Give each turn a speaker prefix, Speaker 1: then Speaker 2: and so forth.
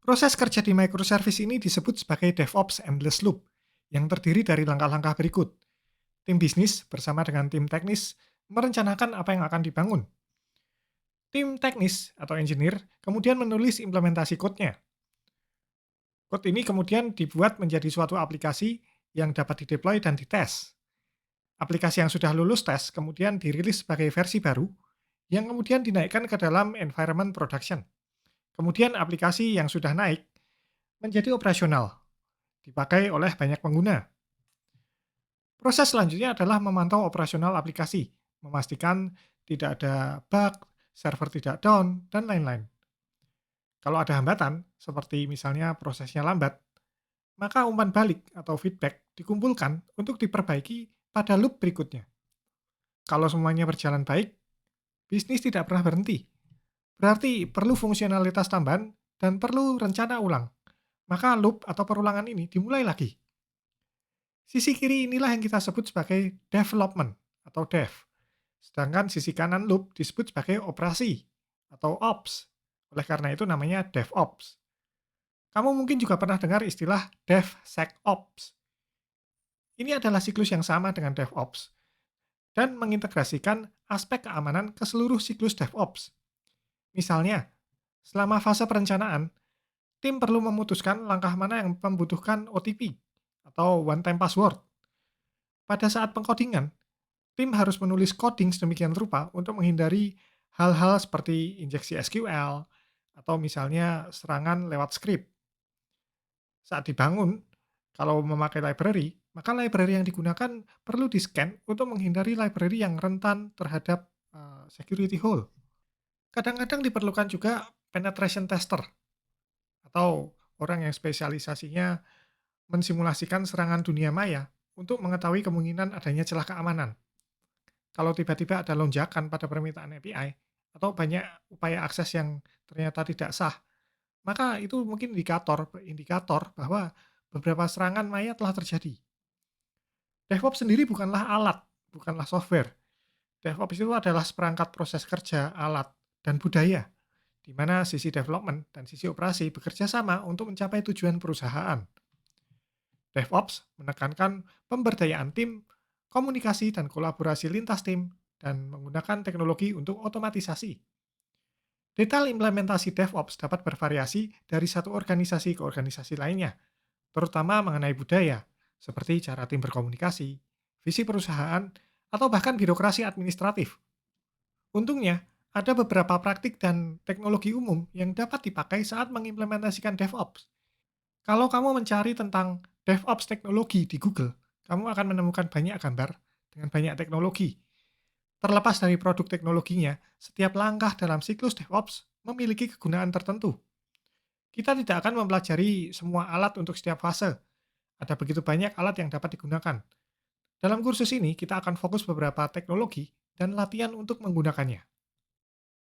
Speaker 1: Proses kerja di microservice ini disebut sebagai DevOps Endless Loop, yang terdiri dari langkah-langkah berikut. Tim bisnis bersama dengan tim teknis merencanakan apa yang akan dibangun. Tim teknis atau engineer kemudian menulis implementasi code-nya. Code ini kemudian dibuat menjadi suatu aplikasi yang dapat dideploy dan dites. Aplikasi yang sudah lulus tes kemudian dirilis sebagai versi baru yang kemudian dinaikkan ke dalam environment production. Kemudian aplikasi yang sudah naik menjadi operasional, dipakai oleh banyak pengguna. Proses selanjutnya adalah memantau operasional aplikasi, memastikan tidak ada bug, server tidak down, dan lain-lain. Kalau ada hambatan, seperti misalnya prosesnya lambat, maka umpan balik atau feedback dikumpulkan untuk diperbaiki pada loop berikutnya. Kalau semuanya berjalan baik, bisnis tidak pernah berhenti. Berarti perlu fungsionalitas tambahan dan perlu rencana ulang. Maka loop atau perulangan ini dimulai lagi. Sisi kiri inilah yang kita sebut sebagai development atau dev. Sedangkan sisi kanan loop disebut sebagai operasi atau ops. Oleh karena itu namanya DevOps. Kamu mungkin juga pernah dengar istilah DevSecOps. Ini adalah siklus yang sama dengan DevOps dan mengintegrasikan aspek keamanan ke seluruh siklus DevOps. Misalnya, selama fase perencanaan, tim perlu memutuskan langkah mana yang membutuhkan OTP atau one time password. Pada saat pengkodingan, tim harus menulis coding sedemikian rupa untuk menghindari hal-hal seperti injeksi SQL atau misalnya serangan lewat script. Saat dibangun, kalau memakai library, maka library yang digunakan perlu di-scan untuk menghindari library yang rentan terhadap security hole. Kadang-kadang diperlukan juga penetration tester atau orang yang spesialisasinya mensimulasikan serangan dunia maya untuk mengetahui kemungkinan adanya celah keamanan. Kalau tiba-tiba ada lonjakan pada permintaan API atau banyak upaya akses yang ternyata tidak sah, maka itu mungkin indikator bahwa beberapa serangan maya telah terjadi. DevOps sendiri bukanlah alat, bukanlah software. DevOps itu adalah seperangkat proses kerja, alat, dan budaya, di mana sisi development dan sisi operasi bekerja sama untuk mencapai tujuan perusahaan. DevOps menekankan pemberdayaan tim, komunikasi dan kolaborasi lintas tim, dan menggunakan teknologi untuk otomatisasi. Detail implementasi DevOps dapat bervariasi dari satu organisasi ke organisasi lainnya, terutama mengenai budaya, seperti cara tim berkomunikasi, visi perusahaan, atau bahkan birokrasi administratif. Untungnya, ada beberapa praktik dan teknologi umum yang dapat dipakai saat mengimplementasikan DevOps. Kalau kamu mencari tentang DevOps teknologi di Google, kamu akan menemukan banyak gambar dengan banyak teknologi. Terlepas dari produk teknologinya, setiap langkah dalam siklus DevOps memiliki kegunaan tertentu. Kita tidak akan mempelajari semua alat untuk setiap fase. Ada begitu banyak alat yang dapat digunakan. Dalam kursus ini, kita akan fokus beberapa teknologi dan latihan untuk menggunakannya.